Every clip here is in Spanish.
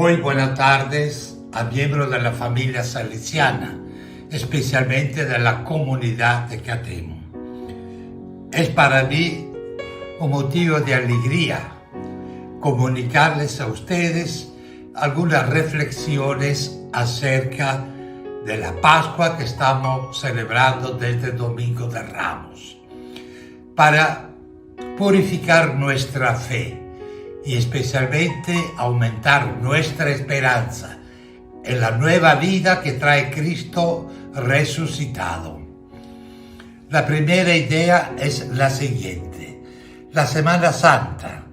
Muy buenas tardes a miembros de la familia salesiana, especialmente de la comunidad de Catemo. Es para mí un motivo de alegría comunicarles a ustedes algunas reflexiones acerca de la Pascua que estamos celebrando desde el Domingo de Ramos, para purificar nuestra fe y especialmente aumentar nuestra esperanza en la nueva vida que trae Cristo resucitado. La primera idea es la siguiente: la Semana Santa,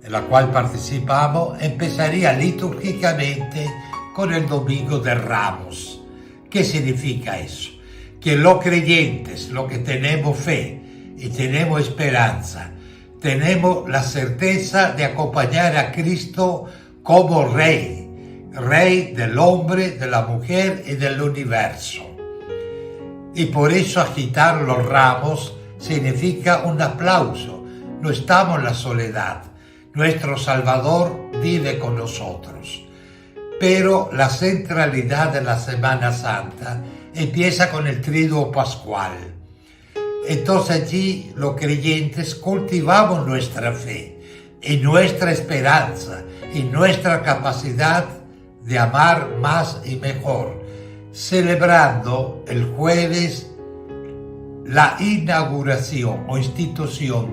en la cual participamos, empezaría litúrgicamente con el Domingo de Ramos. ¿Qué significa eso? Que los creyentes, los que tenemos fe y tenemos esperanza, tenemos la certeza de acompañar a Cristo como Rey, Rey del hombre, de la mujer y del universo. Y por eso agitar los ramos significa un aplauso. No estamos en la soledad. Nuestro Salvador vive con nosotros. Pero la centralidad de la Semana Santa empieza con el Triduo Pascual. Entonces allí los creyentes cultivamos nuestra fe y nuestra esperanza y nuestra capacidad de amar más y mejor, celebrando el jueves la inauguración o institución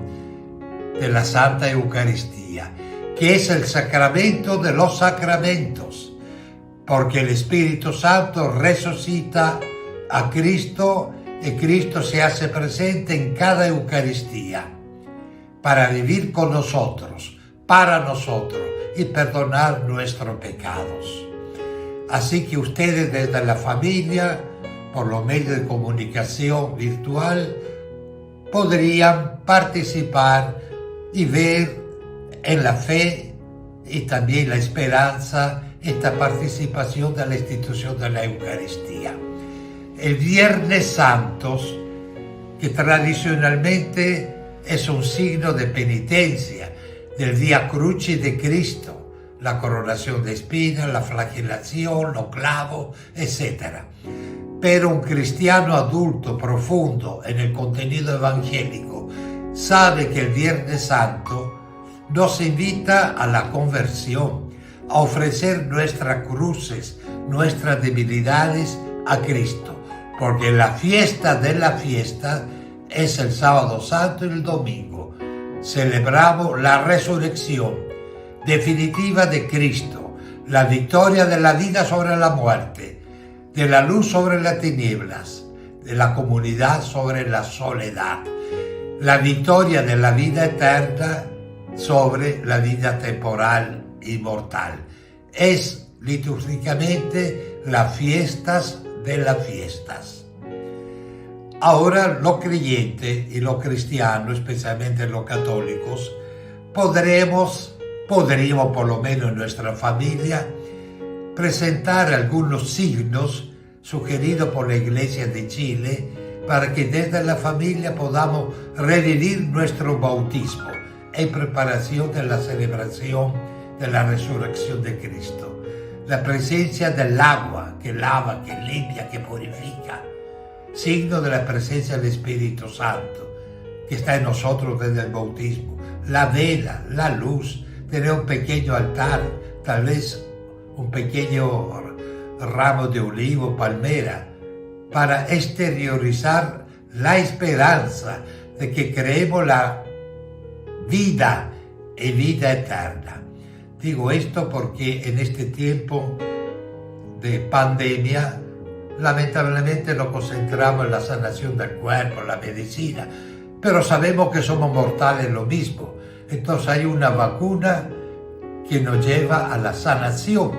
de la Santa Eucaristía, que es el sacramento de los sacramentos, porque el Espíritu Santo resucita a Cristo y Cristo se hace presente en cada Eucaristía para vivir con nosotros, para nosotros y perdonar nuestros pecados. Así que ustedes desde la familia, por los medios de comunicación virtual, podrían participar y ver en la fe y también la esperanza esta participación de la institución de la Eucaristía. El Viernes Santo, que tradicionalmente es un signo de penitencia del Vía Crucis de Cristo, la coronación de espinas, la flagelación, los clavos, etc. Pero un cristiano adulto profundo en el contenido evangélico sabe que el Viernes Santo nos invita a la conversión, a ofrecer nuestras cruces, nuestras debilidades a Cristo, porque la fiesta de la fiesta es el Sábado Santo y el Domingo. Celebramos la resurrección definitiva de Cristo, la victoria de la vida sobre la muerte, de la luz sobre las tinieblas, de la comunidad sobre la soledad, la victoria de la vida eterna sobre la vida temporal y mortal. Es litúrgicamente las fiestas de las fiestas. Ahora los creyentes y los cristianos, especialmente los católicos, podríamos por lo menos en nuestra familia, presentar algunos signos sugeridos por la Iglesia de Chile para que desde la familia podamos revivir nuestro bautismo en preparación de la celebración de la resurrección de Cristo. La presencia del agua que lava, que limpia, que purifica, signo de la presencia del Espíritu Santo que está en nosotros desde el bautismo. La vela, la luz, tener un pequeño altar, tal vez un pequeño ramo de olivo, palmera, para exteriorizar la esperanza de que creemos la vida y vida eterna. Digo esto porque en este tiempo de pandemia, lamentablemente nos concentramos en la sanación del cuerpo, en la medicina, pero sabemos que somos mortales lo mismo. Entonces hay una vacuna que nos lleva a la sanación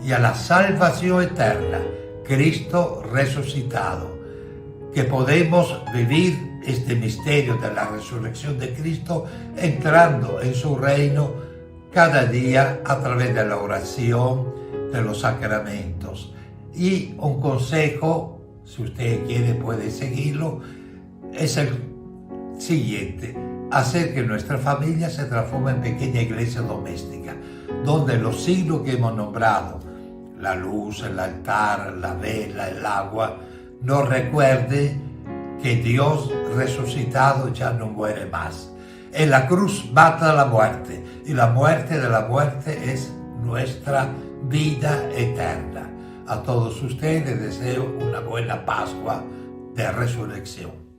y a la salvación eterna, Cristo resucitado, que podemos vivir este misterio de la resurrección de Cristo entrando en su reino cada día a través de la oración, de los sacramentos. Y un consejo, si usted quiere puede seguirlo, es el siguiente: hacer que nuestra familia se transforme en pequeña iglesia doméstica. donde los signos que hemos nombrado, la luz, el altar, la vela, el agua, nos recuerde que Dios resucitado ya no muere más. En la cruz mata la muerte y la muerte de la muerte es nuestra vida eterna. A todos ustedes deseo una buena Pascua de Resurrección.